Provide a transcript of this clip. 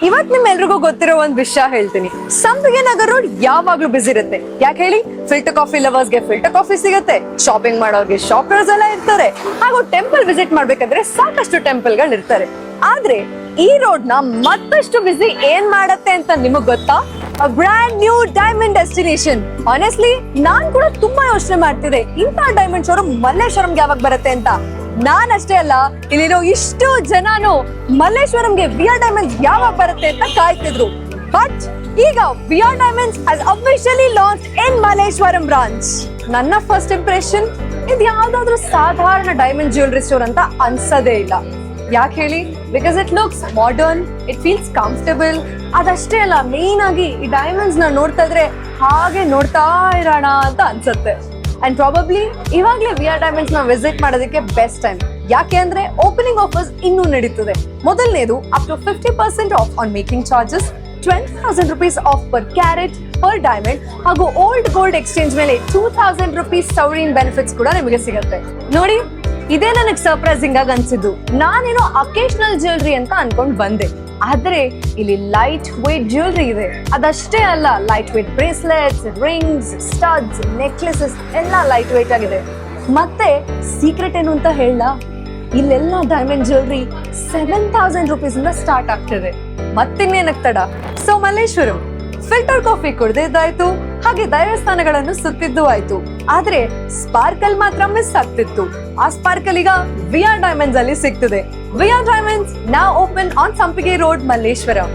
ಇವತ್ ನಿಮ್ಮೆಲ್ರಿಗೂ ಗೊತ್ತಿರೋ ಒಂದ್ ವಿಷಯ ಹೇಳ್ತೀನಿ. ಸಂಪಿಗೆ ನಗರ್ ರೋಡ್ ಯಾವಾಗ್ಲೂ ಬಿಸಿ ಇರುತ್ತೆ. ಯಾಕೆ ಹೇಳಿ? ಫಿಲ್ಟರ್ ಕಾಫಿ ಲವರ್ಸ್ಗೆ ಫಿಲ್ಟರ್ ಕಾಫಿ ಸಿಗುತ್ತೆ, ಶಾಪಿಂಗ್ ಮಾಡೋರ್ಗೆ ಶಾಪರ್ಸ್ ಎಲ್ಲ ಇರ್ತಾರೆ, ಹಾಗೂ ಟೆಂಪಲ್ ವಿಸಿಟ್ ಮಾಡ್ಬೇಕಾದ್ರೆ ಸಾಕಷ್ಟು ಟೆಂಪಲ್ ಗಳು ಇರ್ತಾರೆ. ಆದ್ರೆ ಈ ರೋಡ್ ನ ಮತ್ತಷ್ಟು ಬಿಸಿ ಏನ್ ಮಾಡತ್ತೆ ಅಂತ ನಿಮಗ್ ಗೊತ್ತಾ? Brand new diamond destination. Honestly ನಾನ್ ಕೂಡ ತುಂಬಾ ಯೋಚನೆ ಮಾಡ್ತಿದ್ದೆ, ಇಂಥ ಡೈಮಂಡ್ ಶೋರೂಮ್ ಮಲ್ಲೇಶ್ವರಂಗೆ ಯಾವಾಗ ಬರುತ್ತೆ ಅಂತ. ನಾನ್ ಅಷ್ಟೇ ಅಲ್ಲ, ಇಲ್ಲಿರೋ ಇಷ್ಟು ಜನನು ಮಲ್ಲೇಶ್ವರಂಗೆ ವಿಆರ್ ಡೈಮಂಡ್ಸ್ ಯಾವಾಗ ಬರುತ್ತೆ ಅಂತ ಕಾಯ್ತಿದ್ರು. ಬಟ್ ಈಗ VR diamonds has officially launch in Malleshwaram branch. ನನ್ನ ಫಸ್ಟ್ ಇಂಪ್ರೆಷನ್, ಇದು ಯಾವ್ದಾದ್ರು ಸಾಧಾರಣ ಡೈಮಂಡ್ ಜ್ಯುವೆಲರಿ ಸ್ಟೋರ್ ಅಂತ ಅನ್ಸದೇ ಇಲ್ಲ. ಯಾಕೆ ಹೇಳಿ? Because it looks modern, it feels comfortable. ಅದಷ್ಟೇ ಅಲ್ಲ, ಮೇನ್ ಆಗಿ ಈ ಡೈಮಂಡ್ಸ್ ನ ನೋಡ್ತಾ ಇದ್ರೆ ಹಾಗೆ ನೋಡ್ತಾ ಇರೋಣ ಅಂತ ಅನ್ಸುತ್ತೆ. ಅಂಡ್ ಪ್ರಾಬಬ್ಲಿ ಇವಾಗ್ಲೇ ವಿಆರ್ ಡೈಮಂಡ್ಸ್ ನ ವಿಸಿಟ್ ಮಾಡೋದಕ್ಕೆ ಬೆಸ್ಟ್ ಟೈಮ್. ಯಾಕೆ ಅಂದ್ರೆ ಓಪನಿಂಗ್ ಆಫರ್ಸ್ ಇನ್ನೂ ನಡೀತದೆ. ಮೊದಲನೇದು up to 50% off on making charges, 20,000 rupees off per carat per diamond, ಹಾಗೂ ಓಲ್ಡ್ ಗೋಲ್ಡ್ ಎಕ್ಸ್ಚೇಂಜ್ ಮೇಲೆ 2,000 rupees ಸವರಿನ್ ಬೆನಿಫಿಟ್ಸ್ ಕೂಡ ನಿಮಗೆ ಸಿಗುತ್ತೆ. ನೋಡಿ, ಇದೇ ನನಗೆ ಸರ್ಪ್ರೈಸಿಂಗ್ ಆಗಿ ಅನ್ಸಿದ್ದು. ನಾನೇನೋ ಅಕೇಶನಲ್ ಜ್ಯುವೆಲ್ರಿ ಅಂತ ಅನ್ಕೊಂಡ್ ಬಂದೆ, ಆದ್ರೆ ಇಲ್ಲಿ ಲೈಟ್ ವೇಟ್ ಜ್ಯುವೆಲ್ರಿ ಇದೆ. ಅದಷ್ಟೇ ಅಲ್ಲ, light weight bracelets, rings, studs, necklaces ಎಲ್ಲ ಲೈಟ್ ವೇಟ್ ಆಗಿದೆ. ಮತ್ತೆ ಸೀಕ್ರೆಟ್ ಏನು ಅಂತ ಹೇಳ, ಇಲ್ಲೆಲ್ಲ ಡೈಮಂಡ್ ಜ್ಯುವೆಲ್ರಿ 7,000 rupees ಇಂದ ಸ್ಟಾರ್ಟ್ ಆಗ್ತದೆ. ಮತ್ತಿನ್ನೇನಕ್ ತಡ? ಸೊ ಮಲ್ಲೇಶ್ವರಂ ಫಿಲ್ಟರ್ ಕಾಫಿ ಕುಡ್ದಿದ್ದಾಯ್ತು, ಹಾಗೆ ದೇವಸ್ಥಾನಗಳನ್ನು ಸುತ್ತಿದ್ದು ಆಯ್ತು. ಆದ್ರೆ ಸ್ಪಾರ್ಕಲ್ ಮಾತ್ರ ಮಿಸ್ ಆಗ್ತಿತ್ತು. ಆ ಸ್ಪಾರ್ಕಲ್ ಈಗ ವಿಆರ್ ಡೈಮಂಡ್ಸ್ ಅಲ್ಲಿ ಸಿಗ್ತದೆ. VR diamonds now open on ಸಂಪಿಗೆ ರೋಡ್, ಮಲ್ಲೇಶ್ವರಂ.